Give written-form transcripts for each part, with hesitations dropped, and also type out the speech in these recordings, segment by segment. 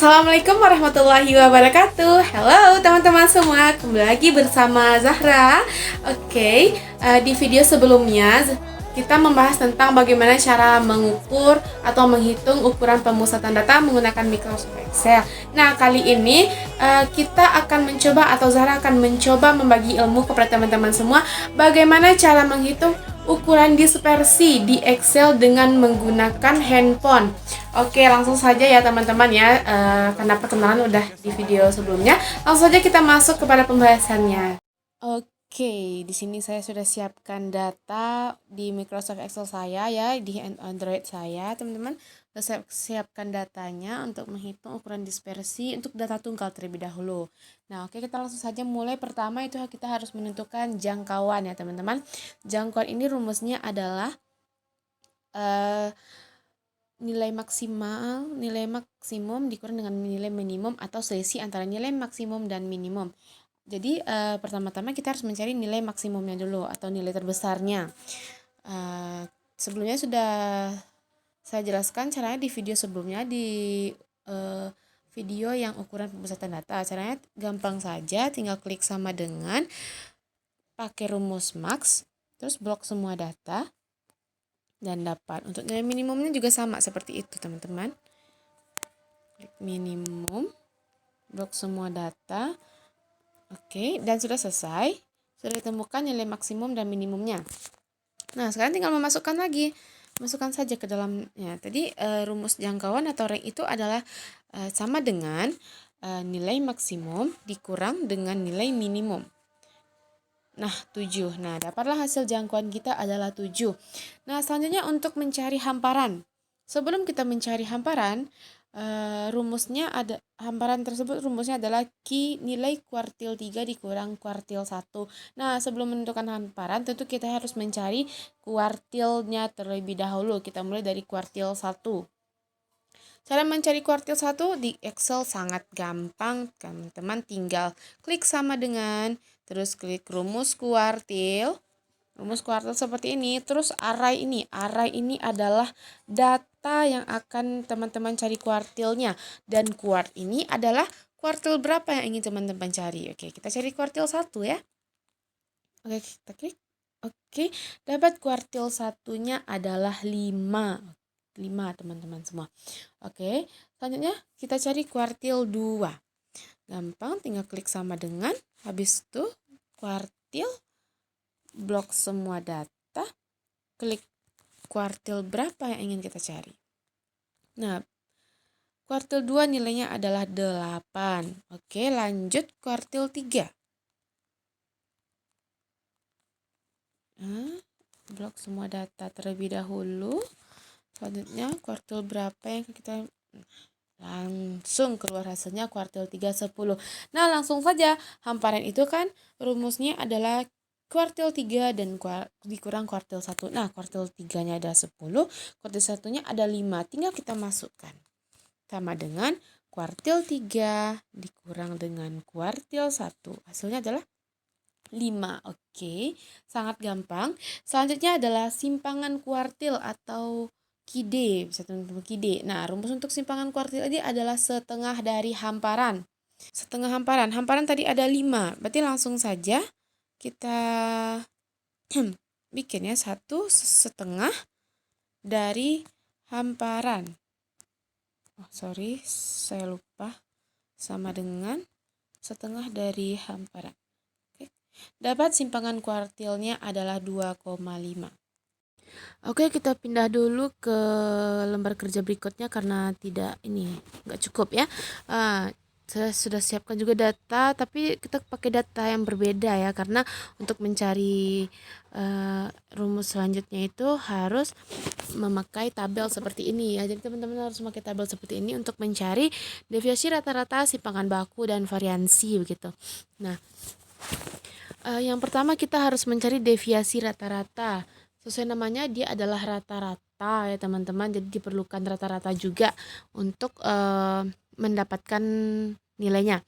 Assalamualaikum warahmatullahi wabarakatuh. Halo teman-teman semua, kembali lagi bersama Zahra. Di video sebelumnya kita membahas tentang bagaimana cara mengukur atau menghitung ukuran pemusatan data menggunakan Microsoft Excel. Nah, kali ini kita akan mencoba atau Zahra akan mencoba membagi ilmu kepada teman-teman semua bagaimana cara menghitung ukuran dispersi di Excel dengan menggunakan handphone. Oke, langsung saja ya teman-teman ya, karena perkenalan udah di video sebelumnya. Langsung saja kita masuk kepada pembahasannya. Oke, di sini saya sudah siapkan data di Microsoft Excel saya ya, di Android saya, teman-teman. Sudah siapkan datanya untuk menghitung ukuran dispersi untuk data tunggal terlebih dahulu. Nah, oke, kita langsung saja mulai. Pertama itu kita harus menentukan jangkauan ya, teman-teman. Jangkauan ini rumusnya adalah nilai maksimum dikurang dengan nilai minimum atau selisih antara nilai maksimum dan minimum. Jadi pertama-tama kita harus mencari nilai maksimumnya dulu atau nilai terbesarnya. Sebelumnya sudah saya jelaskan caranya di video sebelumnya, di video yang ukuran pemusatan data. Caranya gampang saja, tinggal klik sama dengan, pakai rumus max, terus blok semua data, dan dapat. Untuk nilai minimumnya juga sama seperti itu, teman-teman. Klik minimum, blok semua data. Oke, dan sudah selesai. Sudah ditemukan nilai maksimum dan minimumnya. Nah, sekarang tinggal memasukkan lagi. Masukkan saja ke dalamnya. Tadi rumus jangkauan atau rank itu adalah sama dengan nilai maksimum dikurang dengan nilai minimum. Nah, 7. Nah, dapatlah hasil jangkauan kita adalah 7. Nah, selanjutnya untuk mencari hamparan. Sebelum kita mencari hamparan, hamparan tersebut rumusnya adalah nilai kuartil 3 dikurang kuartil 1. Nah, sebelum menentukan hamparan, tentu kita harus mencari kuartilnya terlebih dahulu. Kita mulai dari kuartil 1. Cara mencari kuartil 1 di Excel sangat gampang, teman-teman. Tinggal klik sama dengan, terus klik rumus kuartil. Rumus kuartil seperti ini. Terus array ini adalah data yang akan teman-teman cari kuartilnya. Dan kuart ini adalah kuartil berapa yang ingin teman-teman cari. Oke, kita cari kuartil 1 ya. Oke, kita klik. Oke, dapat kuartil 1-nya adalah 5, teman-teman semua. Oke, selanjutnya kita cari kuartil 2. Gampang, tinggal klik sama dengan, habis itu kuartil, blok semua data, klik kuartil berapa yang ingin kita cari. Nah, kuartil 2 nilainya adalah 8. Oke, lanjut kuartil 3. Blok semua data terlebih dahulu. Selanjutnya kuartil berapa yang kita, langsung keluar hasilnya kuartil 3 10. Nah, langsung saja hamparan itu kan rumusnya adalah kuartil 3 dan dikurang kuartil 1. Nah, kuartil 3-nya ada 10, kuartil 1-nya ada 5. Tinggal kita masukkan. Sama dengan kuartil 3 dikurang dengan kuartil 1. Hasilnya adalah 5. Oke, sangat gampang. Selanjutnya adalah simpangan kuartil atau KID, bisa teman-teman KID. Nah, rumus untuk simpangan kuartil ini adalah setengah dari hamparan. Setengah hamparan. Hamparan tadi ada 5. Berarti langsung saja kita bikin ya, 1/2 dari hamparan. Saya lupa. Sama dengan setengah dari hamparan. Oke. Dapat simpangan kuartilnya adalah 2,5. Oke, kita pindah dulu ke lembar kerja berikutnya karena nggak cukup ya. Saya sudah siapkan juga data, tapi kita pakai data yang berbeda ya, karena untuk mencari rumus selanjutnya itu harus memakai tabel seperti ini ya. Jadi teman-teman harus memakai tabel seperti ini untuk mencari deviasi rata-rata, simpangan baku, dan variansi begitu. Nah, yang pertama kita harus mencari deviasi rata-rata. Sesuai namanya, dia adalah rata-rata ya teman-teman. Jadi diperlukan rata-rata juga untuk mendapatkan nilainya.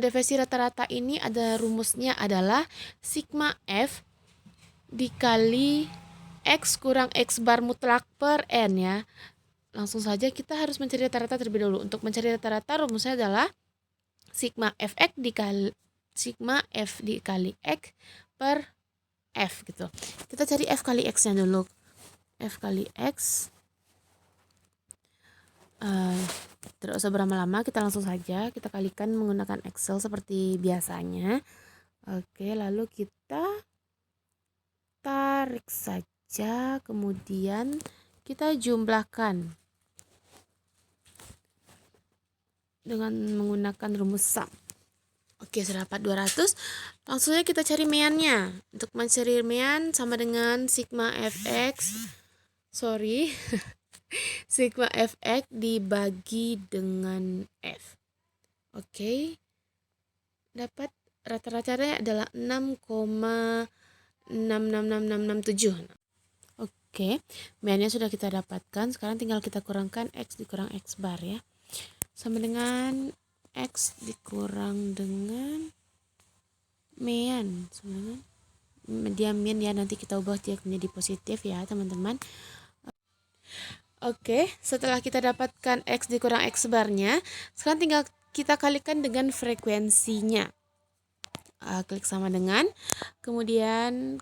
Deviasi rata-rata ini ada rumusnya adalah sigma F dikali X kurang X bar mutlak per N ya. langsung saja kita harus mencari rata-rata terlebih dahulu. Untuk mencari rata-rata rumusnya adalah sigma fx dikali x per f gitu. Kita cari f kali x-nya dulu. F kali x tidak usah berlama-lama, kita langsung saja kita kalikan menggunakan Excel seperti biasanya. Oke, lalu kita tarik saja, kemudian kita jumlahkan dengan menggunakan rumus sum. Oke, sudah dapat 200. Langsung saja kita cari meannya. Untuk mencari mean sama dengan sigma fx sigma fx dibagi dengan f. Oke. Dapat rata-ratanya adalah 6,666667. Oke, meannya sudah kita dapatkan. Sekarang tinggal kita kurangkan x dikurang x bar ya. Sama dengan x dikurang dengan mean. Sama dengan dia mean ya, nanti kita ubah dia menjadi positif ya teman-teman. Oke, setelah kita dapatkan x dikurang x barnya, sekarang tinggal kita kalikan dengan frekuensinya. Klik sama dengan, kemudian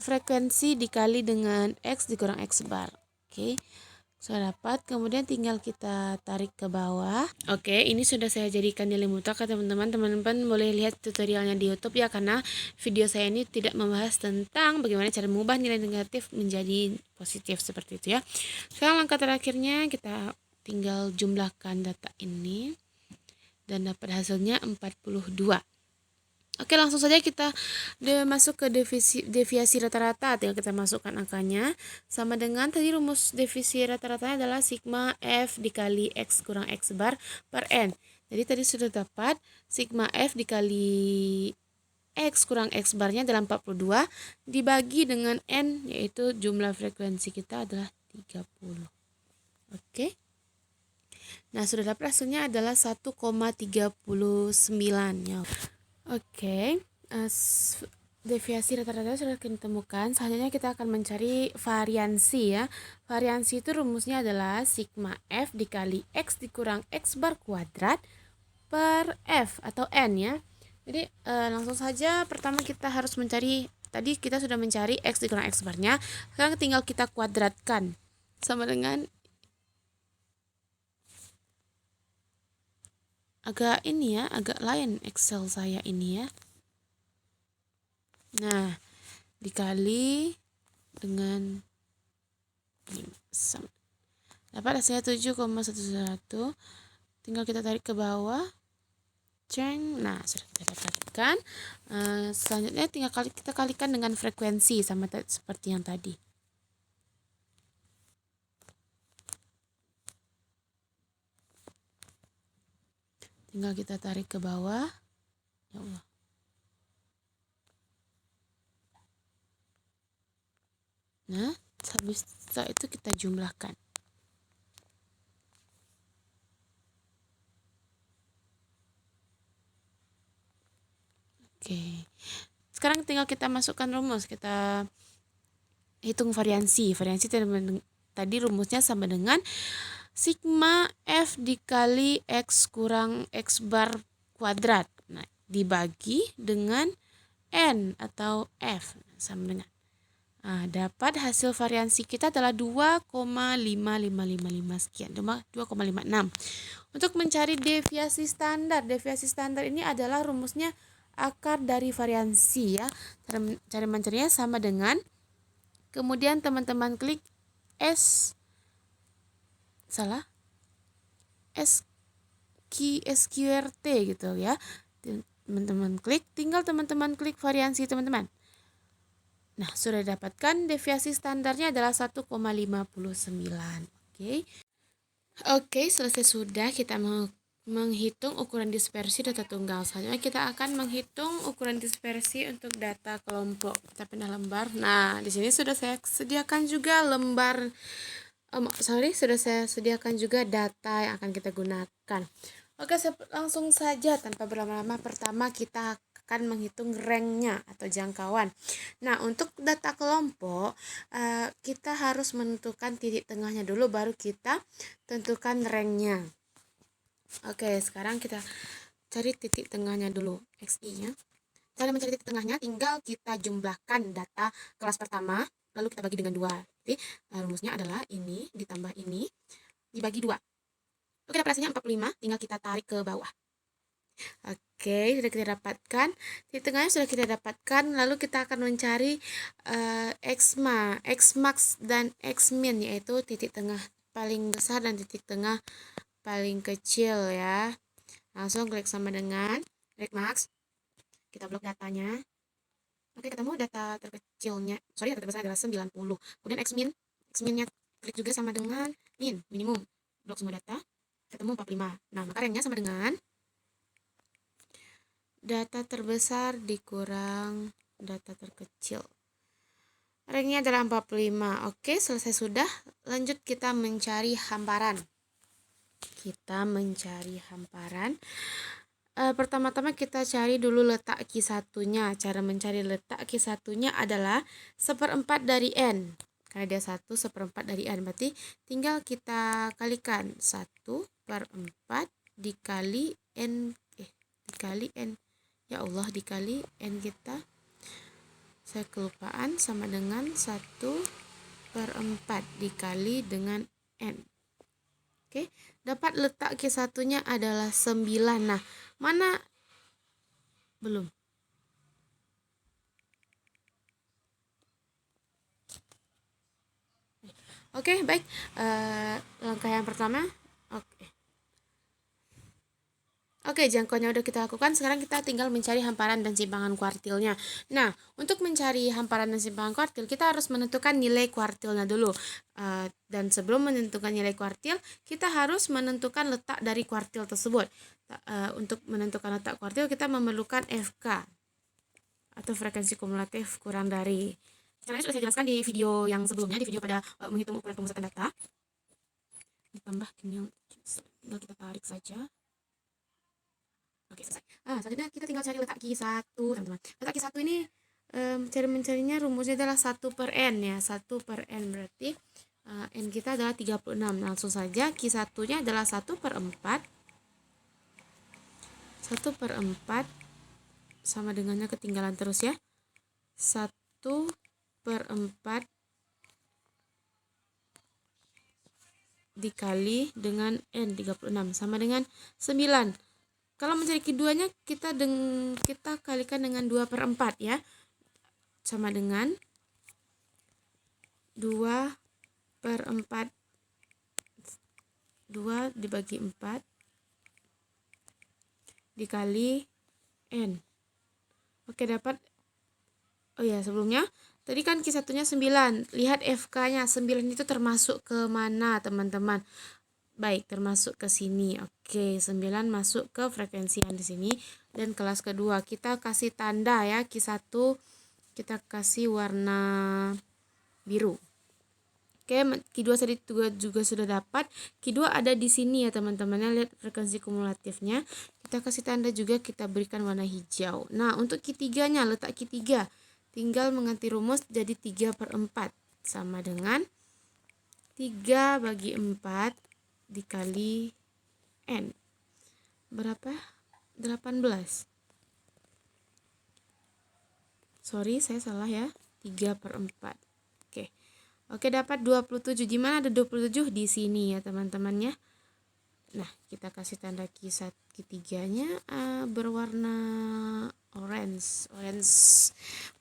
frekuensi dikali dengan x dikurang x bar. Oke, sudah dapat. Kemudian tinggal kita tarik ke bawah. Oke, ini sudah saya jadikan nilai mutlak ya teman-teman. Teman-teman boleh lihat tutorialnya di YouTube ya, karena video saya ini tidak membahas tentang bagaimana cara mengubah nilai negatif menjadi positif seperti itu ya. Sekarang langkah terakhirnya kita tinggal jumlahkan data ini dan dapat hasilnya 42. Oke, langsung saja kita masuk ke deviasi rata-rata. Tinggal kita masukkan angkanya. Sama dengan tadi rumus deviasi rata-ratanya adalah sigma f dikali x kurang x bar per n. Jadi tadi sudah dapat sigma f dikali x kurang x barnya adalah 42 dibagi dengan n, yaitu jumlah frekuensi kita adalah 30. Oke. Nah, sudah dapat hasilnya adalah 1,39 ya. Oke, deviasi rata-rata sudah kita temukan. Selanjutnya kita akan mencari variansi ya. Variansi itu rumusnya adalah sigma f dikali x dikurang x bar kuadrat per f atau n ya. Jadi langsung saja pertama kita harus mencari, tadi kita sudah mencari x dikurang x barnya. Sekarang tinggal kita kuadratkan sama dengan agak lain Excel saya ini ya. Nah, dikali dengan dapat hasilnya 7,11. Tinggal kita tarik ke bawah. Ceng. Nah, sudah kita dapatkan. Selanjutnya tinggal kita kalikan dengan frekuensi sama seperti yang tadi. Tinggal kita tarik ke bawah. Ya Allah. Nah, habis itu kita jumlahkan. Oke. Sekarang tinggal kita masukkan rumus. Kita hitung variansi. Variansi tadi rumusnya sama dengan sigma f dikali x kurang x bar kuadrat. Nah, dibagi dengan n atau f sama dengan. Nah, dapat hasil variansi kita adalah 2,5555 sekian, 2,56. Untuk mencari deviasi standar ini adalah rumusnya akar dari variansi ya. Cara mencarinya sama dengan, kemudian teman-teman klik SQRT gitu ya. Teman-teman klik, tinggal teman-teman klik variansi teman-teman. Nah, sudah dapatkan deviasi standarnya adalah 1,59. Oke, selesai sudah kita menghitung ukuran dispersi data tunggal. Selanjutnya kita akan menghitung ukuran dispersi untuk data kelompok. Kita pindah lembar. Nah, di sini sudah saya sediakan juga sudah saya sediakan juga data yang akan kita gunakan. Oke, langsung saja tanpa berlama-lama. Pertama kita akan menghitung ranknya atau jangkauan. Nah, untuk data kelompok, kita harus menentukan titik tengahnya dulu, baru kita tentukan ranknya. Oke, sekarang kita cari titik tengahnya dulu, XI-nya. Cara mencari titik tengahnya, tinggal kita jumlahkan data kelas pertama, lalu kita bagi dengan 2. Jadi, rumusnya adalah ini ditambah ini dibagi 2. Oke, dapat hasilnya 45, tinggal kita tarik ke bawah. Oke, sudah kita dapatkan. Titik tengahnya sudah kita dapatkan, lalu kita akan mencari Xmax dan Xmin, yaitu titik tengah paling besar dan titik tengah paling kecil ya. Langsung klik sama dengan Xmax. Kita blok datanya. Oke, ketemu data terkecilnya. Data terbesar adalah 90. Kemudian Xminnya klik juga sama dengan minimum. Blok semua data. Ketemu 45. Nah, maka ranknya sama dengan data terbesar dikurang data terkecil. Ranknya adalah 45. Oke, selesai sudah. Lanjut kita mencari hamparan. Pertama-tama kita cari dulu letak Q1-nya. Cara mencari letak Q1-nya adalah 1/4 dari N. Karena dia 1/1/4 dari N, berarti tinggal kita kalikan 1/4 dikali N, dikali N. Ya Allah, dikali N kita. Saya kelupaan, sama dengan 1/4 dikali dengan N. Oke, dapat letak Q1-nya adalah 9. Nah, mana? Belum. Oke, baik. Langkah yang pertama. Oke, jangkauannya udah kita lakukan. Sekarang kita tinggal mencari hamparan dan simpangan kuartilnya. Nah, untuk mencari hamparan dan simpangan kuartil, kita harus menentukan nilai kuartilnya dulu. Dan sebelum menentukan nilai kuartil, kita harus menentukan letak dari kuartil tersebut. Untuk menentukan letak kuartil, kita memerlukan FK atau frekuensi kumulatif kurang dari. Caranya sudah saya jelaskan di video yang sebelumnya, di video pada menghitung ukuran pemusatan data. Ditambah tinggal kita tarik saja. Oke, selesai. Selanjutnya kita tinggal cari letak Q1, teman-teman. Letak Q1 ini cara mencarinya rumusnya adalah 1/N ya. 1/N berarti N kita adalah 36. Langsung saja Q1-nya adalah 1/4. 1/4 sama dengannya ketinggalan terus ya. 1/4 dikali dengan N 36 sama dengan 9. Kalau mencari keduanya kita kalikan dengan 2/4 ya. Sama dengan 2/4. 2 dibagi 4 dikali N. Oke, dapat. Oh ya, sebelumnya tadi kan Q1-nya 9. Lihat FK-nya. 9 itu termasuk ke mana, teman-teman? Baik, termasuk ke sini. Oke, 9 masuk ke frekuensi yang di sini. Dan kelas kedua kita kasih tanda ya. Q1 kita kasih warna biru. Oke, Q2 tadi juga sudah dapat. Q2 ada di sini ya, teman-teman. Lihat frekuensi kumulatifnya. Kita kasih tanda juga, kita berikan warna hijau. Nah, untuk Q3-nya, letak Q3 tinggal mengganti rumus jadi 3/4 sama dengan 3 bagi 4 dikali N. Berapa? 18. Sorry, saya salah ya. 3/4. Oke, dapat 27. Di mana ada 27? Di sini ya, teman-temannya. Nah, kita kasih tanda Q3-nya berwarna orange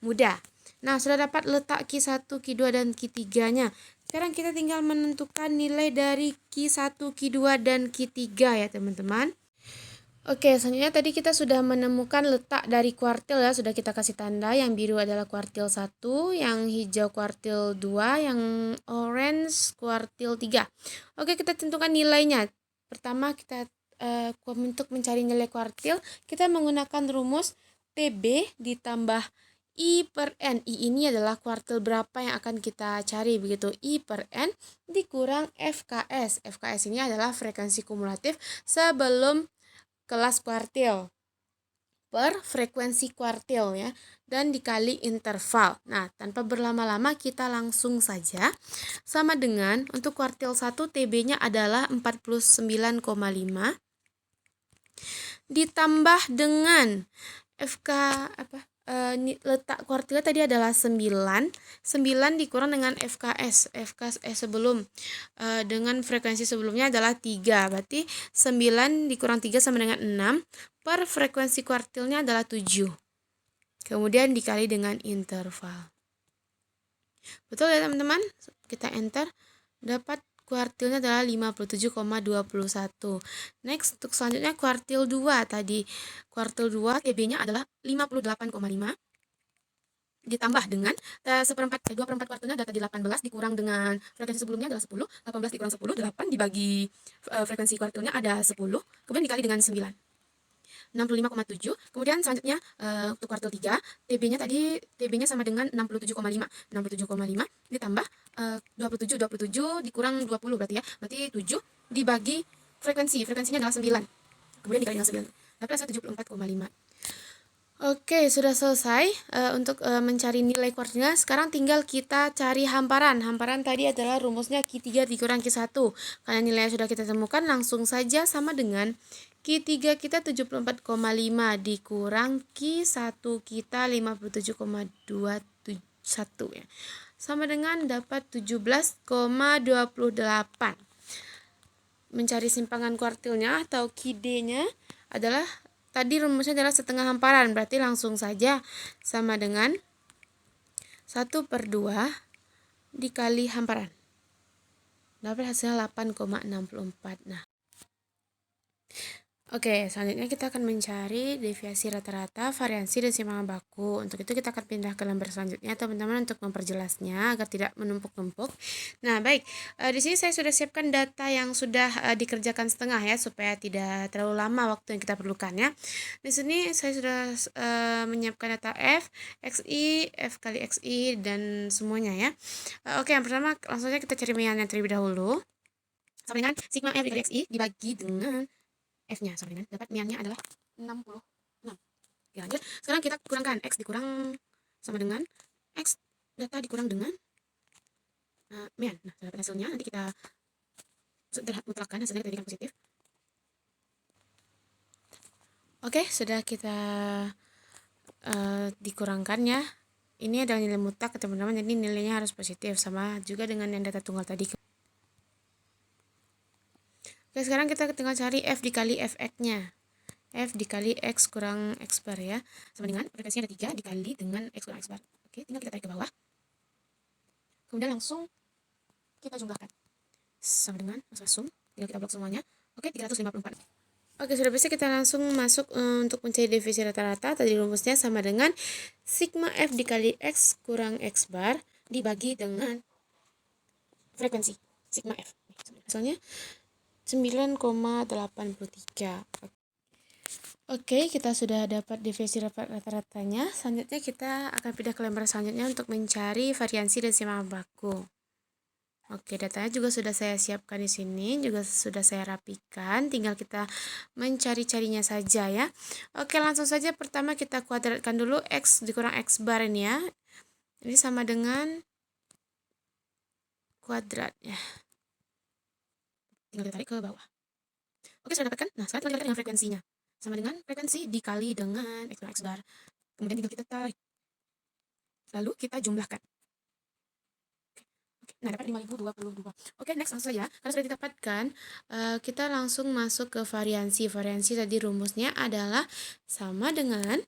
muda. Nah, sudah dapat letak Q1, Q2, dan Q3-nya. Sekarang kita tinggal menentukan nilai dari Q1, Q2, dan Q3 ya, teman-teman. Oke, selanjutnya tadi kita sudah menemukan letak dari kuartil ya, sudah kita kasih tanda. Yang biru adalah kuartil 1, yang hijau kuartil 2, yang orange kuartil 3. Oke, kita tentukan nilainya. Pertama, kita untuk mencari nilai kuartil, kita menggunakan rumus TB ditambah I/N. I ini adalah kuartil berapa yang akan kita cari, begitu. I/N dikurang FKS. FKS ini adalah frekuensi kumulatif sebelum kelas kuartil. per frekuensi kuartil ya, dan dikali interval. Nah, tanpa berlama-lama kita langsung saja sama dengan untuk kuartil 1 TB-nya adalah 49,5 ditambah dengan FK letak kuartilnya tadi adalah 9 dikurang dengan FKS sebelum dengan frekuensi sebelumnya adalah 3, berarti 9 dikurang 3 sama dengan 6 per frekuensi kuartilnya adalah 7, kemudian dikali dengan interval. Betul ya teman-teman? Kita enter, dapat kuartilnya adalah 57,21. Next, untuk selanjutnya kuartil 2 tadi. Kuartil 2 TB-nya adalah 58,5 ditambah dengan 2/4 kuartilnya adalah tadi 18 dikurang dengan frekuensi sebelumnya adalah 10. 18 dikurang 10, 8 dibagi frekuensi kuartilnya ada 10, kemudian dikali dengan 9. 65,7. Kemudian selanjutnya untuk kuartil 3 TB-nya sama dengan 67,5 ditambah 27 dikurang 20 berarti ya. Berarti 7 dibagi frekuensinya adalah 9. Kemudian dikali dengan 9. Dapat hasil 74,5. Oke, sudah selesai untuk mencari nilai kuartilnya. Sekarang tinggal kita cari hamparan. Hamparan tadi adalah rumusnya Q3 dikurang Q1. Karena nilainya sudah kita temukan, langsung saja sama dengan Q3 kita 74,5 dikurang Q1 kita 57,21 ya. Sama dengan dapat 17,28. Mencari simpangan kuartilnya atau QD-nya adalah tadi rumusnya adalah setengah hamparan, berarti langsung saja sama dengan 1/2 dikali hamparan. Dapat hasilnya 8,64. Nah, oke, selanjutnya kita akan mencari deviasi rata-rata, variansi, dan simpangan baku. Untuk itu kita akan pindah ke lembar selanjutnya, teman-teman, untuk memperjelasnya agar tidak menumpuk-numpuk. Nah, baik, di sini saya sudah siapkan data yang sudah dikerjakan setengah ya, supaya tidak terlalu lama waktu yang kita perlukan ya. Di sini saya sudah menyiapkan data F, XI, F kali XI, dan semuanya ya. Oke, yang pertama langsung saja kita cari meannya terlebih dahulu. Sama dengan sigma F dikali XI dibagi dengan F-nya, sama dengan dapat meannya adalah 66. Oke, lanjut. Sekarang kita kurangkan X dikurang sama dengan X data dikurang dengan mean. Nah, dapat hasilnya nanti kita mutlakkan hasilnya, kita jadikan positif. Oke, sudah kita dikurangkan ya. Ini adalah nilai mutlak teman-teman, jadi nilainya harus positif, sama juga dengan yang data tunggal tadi. Oke, sekarang kita tinggal cari F dikali Fx-nya. F dikali X kurang X bar ya. Sama dengan frekuensinya ada 3 dikali dengan X kurang X bar. Oke, tinggal kita tarik ke bawah. Kemudian langsung kita jumlahkan. Sama dengan langsung tinggal kita blok semuanya. Oke, 354. Oke, sudah bisa, kita langsung masuk untuk mencari deviasi rata-rata. Tadi rumusnya sama dengan sigma F dikali X kurang X bar dibagi dengan frekuensi sigma F. Misalnya 9,83. Oke, kita sudah dapat deviasi rata-ratanya. Selanjutnya kita akan pindah ke lembar selanjutnya untuk mencari variansi dan simpangan baku. Oke, datanya juga sudah saya siapkan di sini, juga sudah saya rapikan. Tinggal kita mencari-carinya saja ya. Oke, langsung saja pertama kita kuadratkan dulu X dikurang X bar ini ya. Ini sama dengan kuadrat ya. Tinggal ditarik ke bawah. Oke, sudah dapatkan. Nah, sekarang tinggal ditarik dengan frekuensinya. Sama dengan frekuensi dikali dengan X bar X bar. Kemudian tinggal kita tarik. Lalu kita jumlahkan. Nah, dapat 5022. Oke, next langsung saja. Karena sudah didapatkan, kita langsung masuk ke variansi. Variansi tadi rumusnya adalah sama dengan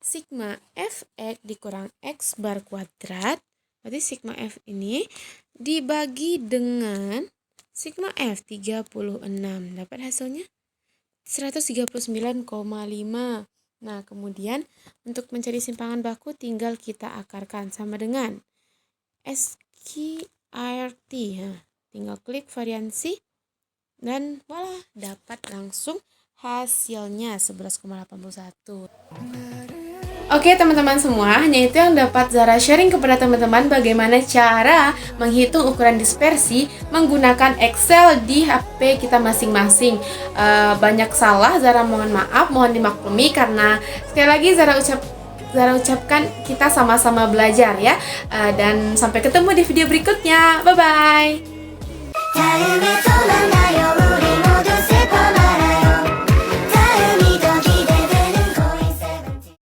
sigma Fx dikurang X bar kuadrat. Berarti sigma F ini dibagi dengan sigma F 36. Dapat hasilnya 139,5. Nah, kemudian untuk mencari simpangan baku tinggal kita akarkan sama dengan SQRT. Nah, tinggal klik variansi dan voila, dapat langsung hasilnya 11,81. Oke teman-teman semua, hanya itu yang dapat Zara sharing kepada teman-teman bagaimana cara menghitung ukuran dispersi menggunakan Excel di HP kita masing-masing. Banyak salah, Zara mohon maaf, mohon dimaklumi karena sekali lagi Zara ucapkan kita sama-sama belajar ya. Dan sampai ketemu di video berikutnya. Bye-bye.